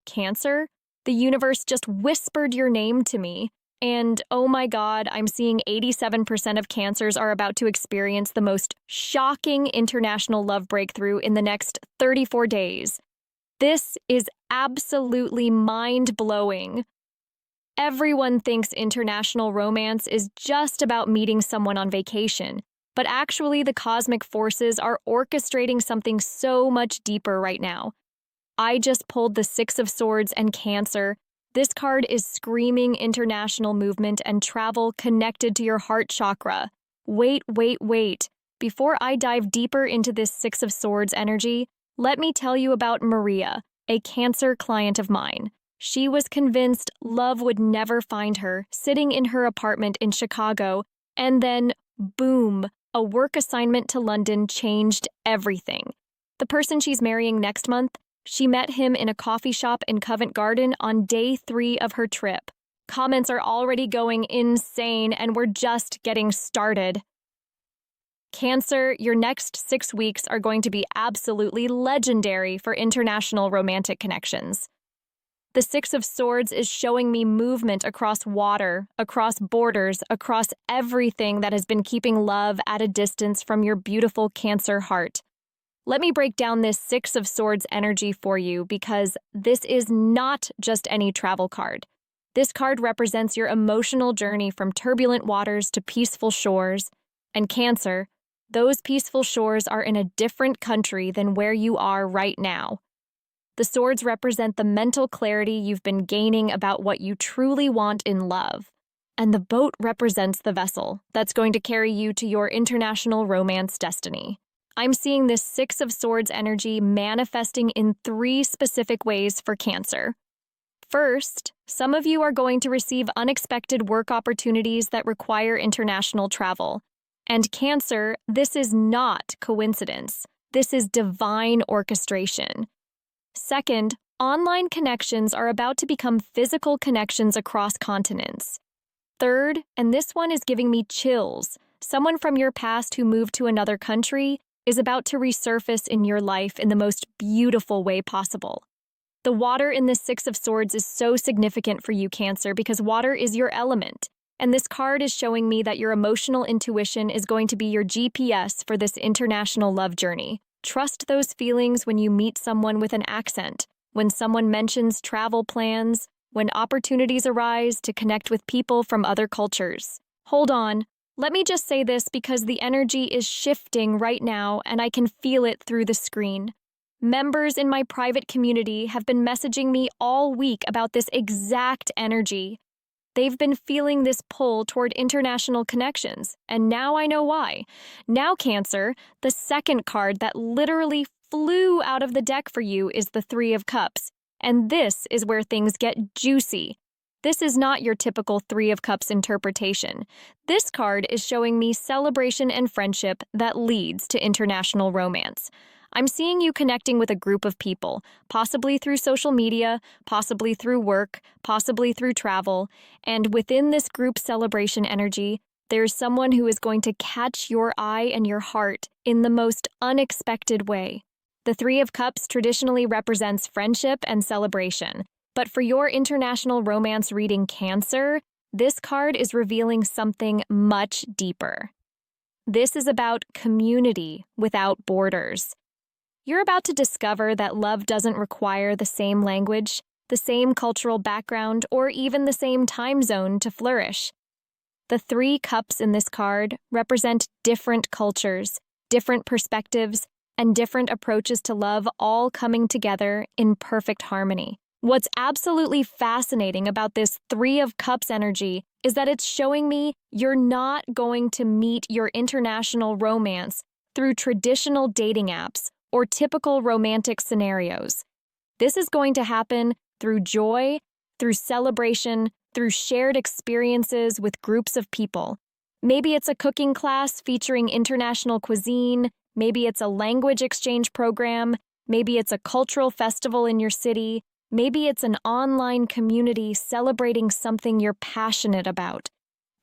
Cancer, the universe just whispered your name to me. And oh my God, I'm seeing 87% of Cancers are about to experience the most shocking international love breakthrough in the next 34 days. This is absolutely mind-blowing. Everyone thinks international romance is just about meeting someone on vacation, but actually the cosmic forces are orchestrating something so much deeper right now. I just pulled the Six of Swords and Cancer. This card is screaming international movement and travel connected to your heart chakra. Wait. Before I dive deeper into this Six of Swords energy, let me tell you about Maria, a Cancer client of mine. She was convinced love would never find her, sitting in her apartment in Chicago, and then, boom, a work assignment to London changed everything. The person she's marrying next month, she met him in a coffee shop in Covent Garden on day 3 of her trip. Comments are already going insane, and we're just getting started. Cancer, your next 6 weeks are going to be absolutely legendary for international romantic connections. The Six of Swords is showing me movement across water, across borders, across everything that has been keeping love at a distance from your beautiful Cancer heart. Let me break down this Six of Swords energy for you because this is not just any travel card. This card represents your emotional journey from turbulent waters to peaceful shores. And Cancer, those peaceful shores are in a different country than where you are right now. The swords represent the mental clarity you've been gaining about what you truly want in love. And the boat represents the vessel that's going to carry you to your international romance destiny. I'm seeing this Six of Swords energy manifesting in 3 specific ways for Cancer. First, some of you are going to receive unexpected work opportunities that require international travel. And Cancer, this is not coincidence. This is divine orchestration. Second, online connections are about to become physical connections across continents. Third, and this one is giving me chills, someone from your past who moved to another country is about to resurface in your life in the most beautiful way possible. The water in this Six of Swords is so significant for you, Cancer, because water is your element. And this card is showing me that your emotional intuition is going to be your GPS for this international love journey. Trust those feelings when you meet someone with an accent, when someone mentions travel plans, when opportunities arise to connect with people from other cultures. Hold on, let me just say this because the energy is shifting right now and I can feel it through the screen. Members in my private community have been messaging me all week about this exact energy. They've been feeling this pull toward international connections, and now I know why. Now, Cancer, the second card that literally flew out of the deck for you is the Three of Cups, and this is where things get juicy. This is not your typical Three of Cups interpretation. This card is showing me celebration and friendship that leads to international romance. I'm seeing you connecting with a group of people, possibly through social media, possibly through work, possibly through travel, and within this group celebration energy, there's someone who is going to catch your eye and your heart in the most unexpected way. The Three of Cups traditionally represents friendship and celebration, but for your international romance reading, Cancer, this card is revealing something much deeper. This is about community without borders. You're about to discover that love doesn't require the same language, the same cultural background, or even the same time zone to flourish. The Three Cups in this card represent different cultures, different perspectives, and different approaches to love all coming together in perfect harmony. What's absolutely fascinating about this Three of Cups energy is that it's showing me you're not going to meet your international romance through traditional dating apps or typical romantic scenarios. This is going to happen through joy, through celebration, through shared experiences with groups of people. Maybe it's a cooking class featuring international cuisine, maybe it's a language exchange program, maybe it's a cultural festival in your city, maybe it's an online community celebrating something you're passionate about.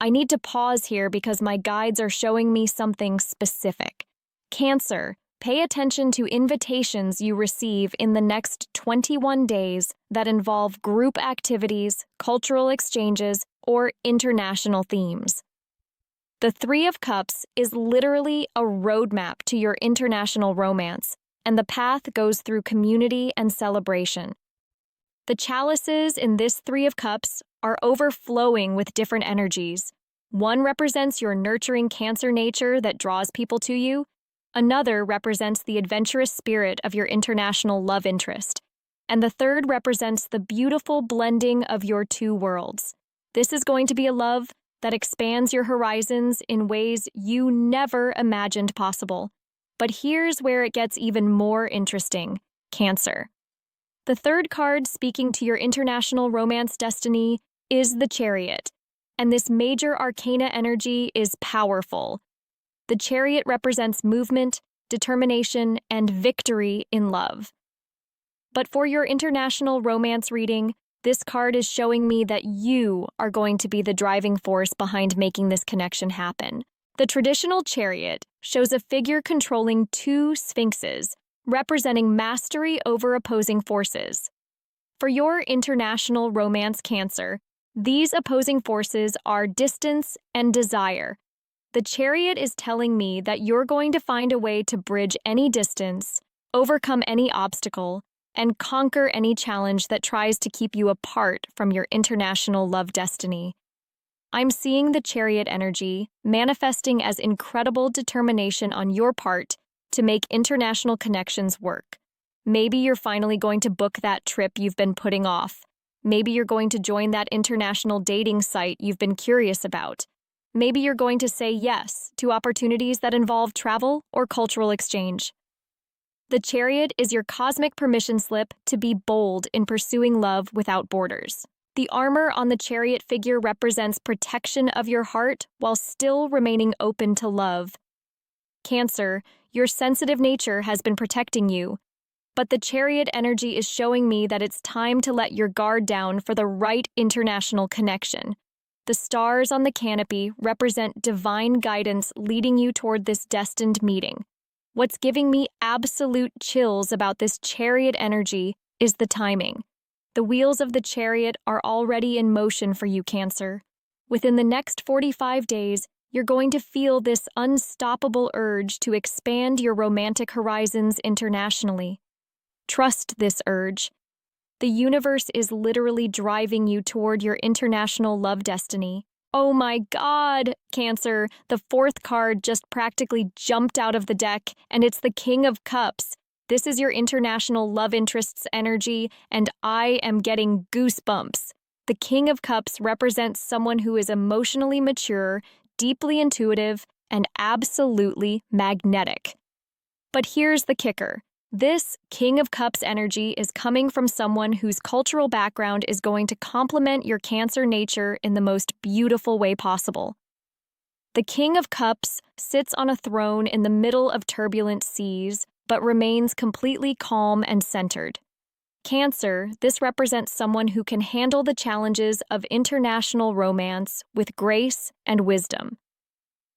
I need to pause here because my guides are showing me something specific. Cancer, Pay attention to invitations you receive in the next 21 days that involve group activities, cultural exchanges, or international themes. The Three of Cups is literally a roadmap to your international romance, and the path goes through community and celebration. The chalices in this Three of Cups are overflowing with different energies. One represents your nurturing Cancer nature that draws people to you. Another represents the adventurous spirit of your international love interest. And the third represents the beautiful blending of your two worlds. This is going to be a love that expands your horizons in ways you never imagined possible. But here's where it gets even more interesting: Cancer. The third card speaking to your international romance destiny is the Chariot, and this major arcana energy is powerful. The Chariot represents movement, determination, and victory in love. But for your international romance reading, this card is showing me that you are going to be the driving force behind making this connection happen. The traditional Chariot shows a figure controlling two sphinxes, representing mastery over opposing forces. For your international romance Cancer, these opposing forces are distance and desire. The Chariot is telling me that you're going to find a way to bridge any distance, overcome any obstacle, and conquer any challenge that tries to keep you apart from your international love destiny. I'm seeing the Chariot energy manifesting as incredible determination on your part to make international connections work. Maybe you're finally going to book that trip you've been putting off. Maybe you're going to join that international dating site you've been curious about. Maybe you're going to say yes to opportunities that involve travel or cultural exchange. The Chariot is your cosmic permission slip to be bold in pursuing love without borders. The armor on the Chariot figure represents protection of your heart while still remaining open to love. Cancer, your sensitive nature has been protecting you, but the Chariot energy is showing me that it's time to let your guard down for the right international connection. The stars on the canopy represent divine guidance leading you toward this destined meeting. What's giving me absolute chills about this Chariot energy is the timing. The wheels of the Chariot are already in motion for you, Cancer. Within the next 45 days, you're going to feel this unstoppable urge to expand your romantic horizons internationally. Trust this urge. The universe is literally driving you toward your international love destiny. Oh my God, Cancer, the fourth card just practically jumped out of the deck, and it's the King of Cups. This is your international love interests energy, and I am getting goosebumps. The King of Cups represents someone who is emotionally mature, deeply intuitive, and absolutely magnetic. But here's the kicker. This King of Cups energy is coming from someone whose cultural background is going to complement your Cancer nature in the most beautiful way possible. The King of Cups sits on a throne in the middle of turbulent seas, but remains completely calm and centered. Cancer, this represents someone who can handle the challenges of international romance with grace and wisdom.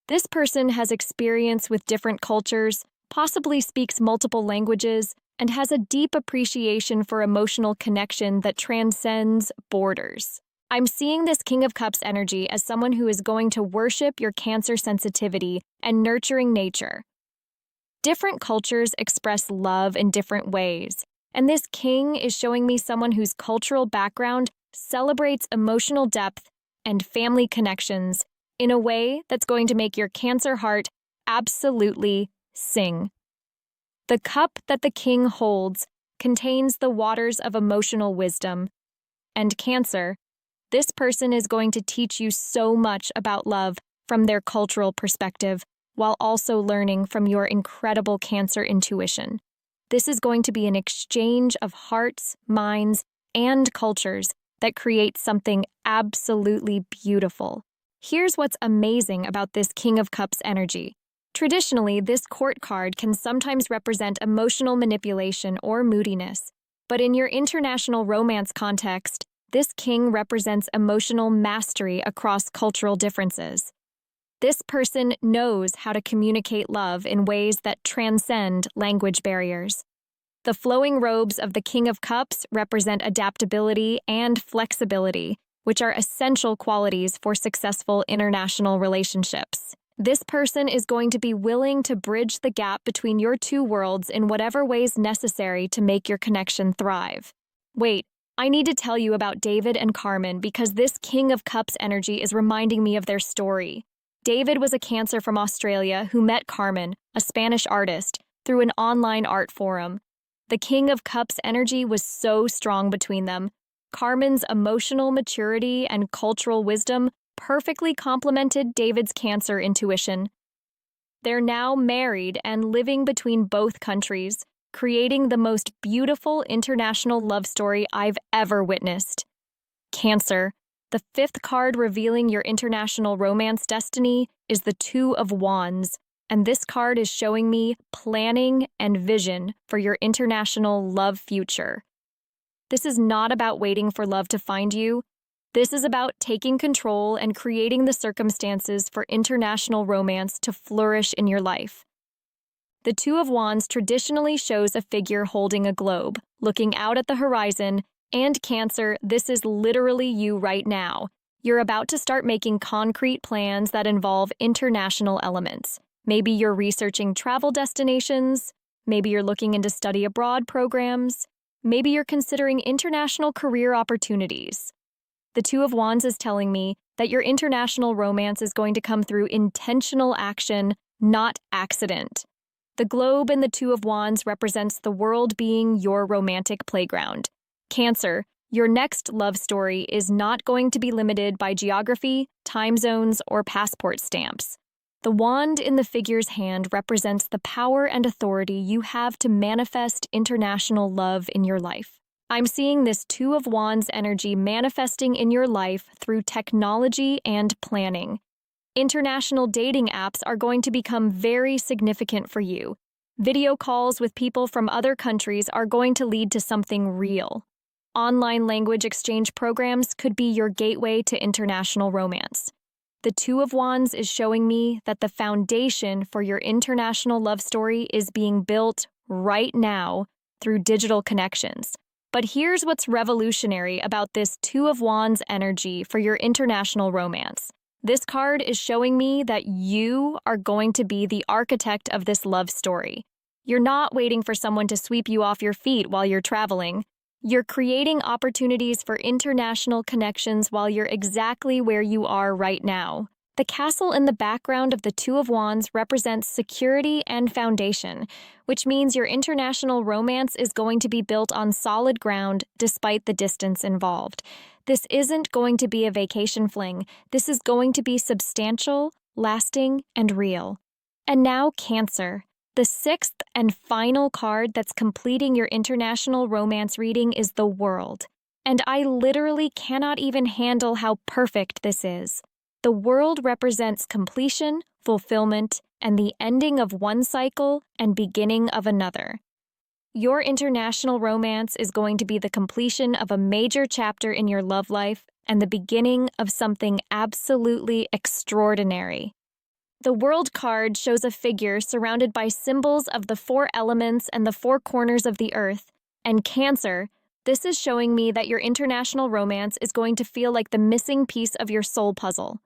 This person has experience with different cultures, possibly speaks multiple languages, and has a deep appreciation for emotional connection that transcends borders. I'm seeing this King of Cups energy as someone who is going to worship your Cancer sensitivity and nurturing nature. Different cultures express love in different ways, and this king is showing me someone whose cultural background celebrates emotional depth and family connections in a way that's going to make your Cancer heart absolutely sing. The cup that the king holds contains the waters of emotional wisdom. And Cancer, this person is going to teach you so much about love from their cultural perspective, while also learning from your incredible Cancer intuition. This is going to be an exchange of hearts, minds, and cultures that creates something absolutely beautiful. Here's what's amazing about this King of Cups energy. Traditionally, this court card can sometimes represent emotional manipulation or moodiness, but in your international romance context, this king represents emotional mastery across cultural differences. This person knows how to communicate love in ways that transcend language barriers. The flowing robes of the King of Cups represent adaptability and flexibility, which are essential qualities for successful international relationships. This person is going to be willing to bridge the gap between your two worlds in whatever ways necessary to make your connection thrive. Wait, I need to tell you about David and Carmen because this King of Cups energy is reminding me of their story. David was a Cancer from Australia who met Carmen, a Spanish artist, through an online art forum. The King of Cups energy was so strong between them. Carmen's emotional maturity and cultural wisdom perfectly complemented David's Cancer intuition. They're now married and living between both countries, creating the most beautiful international love story I've ever witnessed. Cancer, the fifth card revealing your international romance destiny, is the Two of Wands, and this card is showing me planning and vision for your international love future. This is not about waiting for love to find you. This is about taking control and creating the circumstances for international romance to flourish in your life. The Two of Wands traditionally shows a figure holding a globe, looking out at the horizon, and Cancer, this is literally you right now. You're about to start making concrete plans that involve international elements. Maybe you're researching travel destinations, maybe you're looking into study abroad programs, maybe you're considering international career opportunities. The Two of Wands is telling me that your international romance is going to come through intentional action, not accident. The globe in the Two of Wands represents the world being your romantic playground. Cancer, your next love story is not going to be limited by geography, time zones, or passport stamps. The wand in the figure's hand represents the power and authority you have to manifest international love in your life. I'm seeing this Two of Wands energy manifesting in your life through technology and planning. International dating apps are going to become very significant for you. Video calls with people from other countries are going to lead to something real. Online language exchange programs could be your gateway to international romance. The Two of Wands is showing me that the foundation for your international love story is being built right now through digital connections. But here's what's revolutionary about this Two of Wands energy for your international romance. This card is showing me that you are going to be the architect of this love story. You're not waiting for someone to sweep you off your feet while you're traveling. You're creating opportunities for international connections while you're exactly where you are right now. The castle in the background of the Two of Wands represents security and foundation, which means your international romance is going to be built on solid ground despite the distance involved. This isn't going to be a vacation fling. This is going to be substantial, lasting, and real. And now Cancer. The sixth and final card that's completing your international romance reading is the World. And I literally cannot even handle how perfect this is. The World represents completion, fulfillment, and the ending of one cycle and beginning of another. Your international romance is going to be the completion of a major chapter in your love life and the beginning of something absolutely extraordinary. The World card shows a figure surrounded by symbols of the four elements and the four corners of the earth. And Cancer, this is showing me that your international romance is going to feel like the missing piece of your soul puzzle.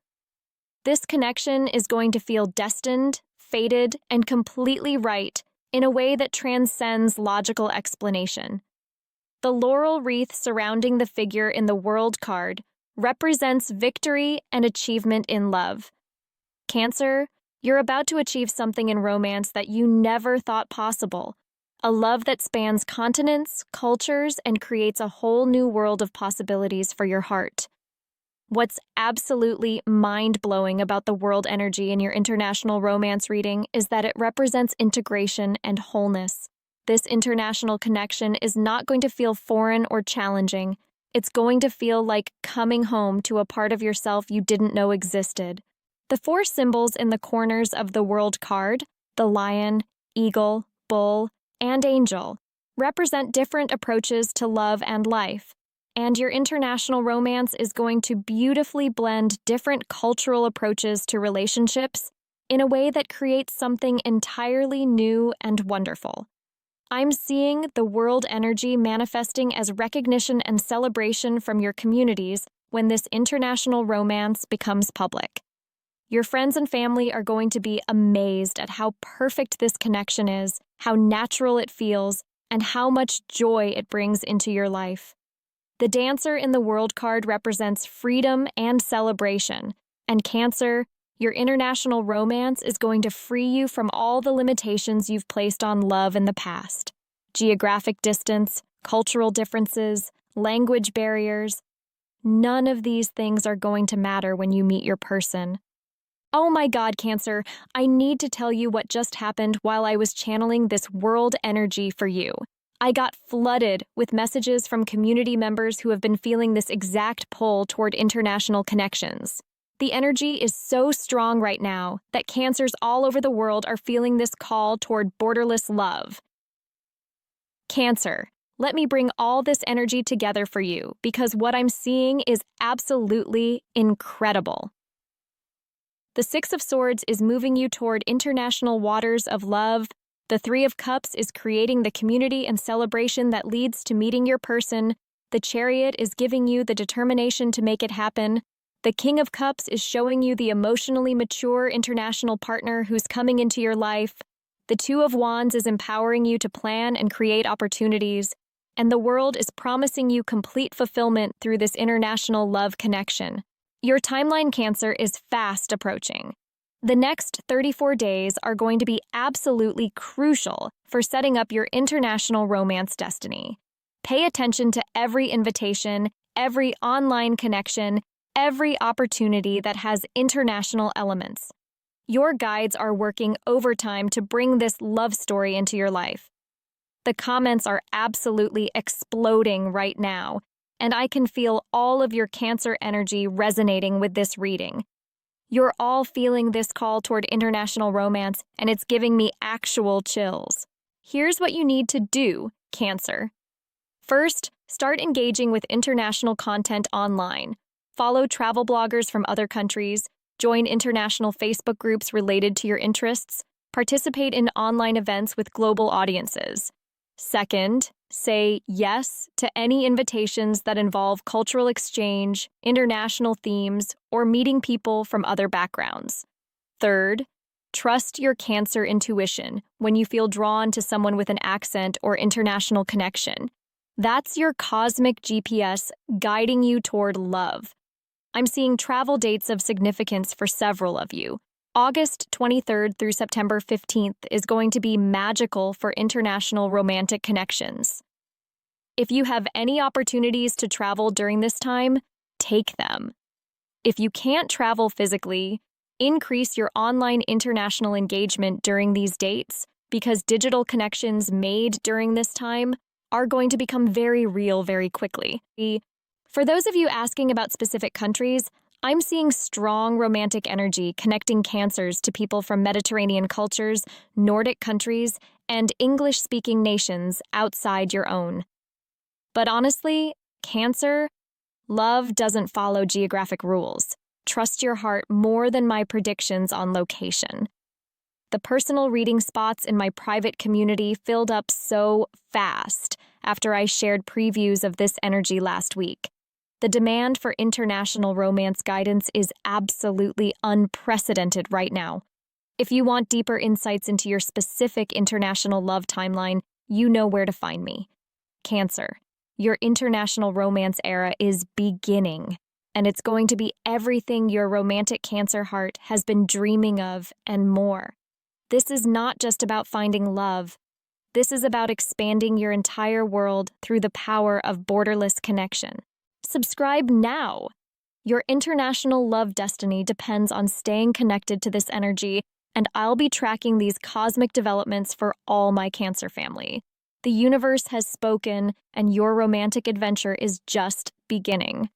This connection is going to feel destined, fated, and completely right in a way that transcends logical explanation. The laurel wreath surrounding the figure in the World card represents victory and achievement in love. Cancer, you're about to achieve something in romance that you never thought possible. A love that spans continents, cultures, and creates a whole new world of possibilities for your heart. What's absolutely mind-blowing about the World energy in your international romance reading is that it represents integration and wholeness. This international connection is not going to feel foreign or challenging. It's going to feel like coming home to a part of yourself you didn't know existed. The four symbols in the corners of the World card, the lion, eagle, bull, and angel, represent different approaches to love and life. and your international romance is going to beautifully blend different cultural approaches to relationships in a way that creates something entirely new and wonderful. I'm seeing the world energy manifesting as recognition and celebration from your communities when this international romance becomes public. Your friends and family are going to be amazed at how perfect this connection is, how natural it feels, and how much joy it brings into your life. The Dancer in the World card represents freedom and celebration, and Cancer, your international romance is going to free you from all the limitations you've placed on love in the past. Geographic distance, cultural differences, language barriers. None of these things are going to matter when you meet your person. Oh my God, Cancer, I need to tell you what just happened while I was channeling this world energy for you. I got flooded with messages from community members who have been feeling this exact pull toward international connections. The energy is so strong right now that Cancers all over the world are feeling this call toward borderless love. Cancer, let me bring all this energy together for you because what I'm seeing is absolutely incredible. The Six of Swords is moving you toward international waters of love. The Three of Cups is creating the community and celebration that leads to meeting your person. The Chariot is giving you the determination to make it happen. The King of Cups is showing you the emotionally mature international partner who's coming into your life. The Two of Wands is empowering you to plan and create opportunities. And the World is promising you complete fulfillment through this international love connection. Your timeline, Cancer, is fast approaching. The next 34 days are going to be absolutely crucial for setting up your international romance destiny. Pay attention to every invitation, every online connection, every opportunity that has international elements. Your guides are working overtime to bring this love story into your life. The comments are absolutely exploding right now, and I can feel all of your Cancer energy resonating with this reading. You're all feeling this call toward international romance, and it's giving me actual chills. Here's what you need to do, Cancer. First, start engaging with international content online. Follow travel bloggers from other countries, join international Facebook groups related to your interests, participate in online events with global audiences. Second, say yes to any invitations that involve cultural exchange, international themes, or meeting people from other backgrounds. Third, trust your Cancer intuition when you feel drawn to someone with an accent or international connection. That's your cosmic GPS guiding you toward love. I'm seeing travel dates of significance for several of you. August 23rd through September 15th is going to be magical for international romantic connections. If you have any opportunities to travel during this time, take them. If you can't travel physically, increase your online international engagement during these dates because digital connections made during this time are going to become very real very quickly. For those of you asking about specific countries, I'm seeing strong romantic energy connecting Cancers to people from Mediterranean cultures, Nordic countries, and English-speaking nations outside your own. But honestly, Cancer, love doesn't follow geographic rules. Trust your heart more than my predictions on location. The personal reading spots in my private community filled up so fast after I shared previews of this energy last week. The demand for international romance guidance is absolutely unprecedented right now. If you want deeper insights into your specific international love timeline, you know where to find me. Cancer, your international romance era is beginning, and it's going to be everything your romantic Cancer heart has been dreaming of and more. This is not just about finding love. This is about expanding your entire world through the power of borderless connection. Subscribe now. Your international love destiny depends on staying connected to this energy, and I'll be tracking these cosmic developments for all my Cancer family. The universe has spoken, and your romantic adventure is just beginning.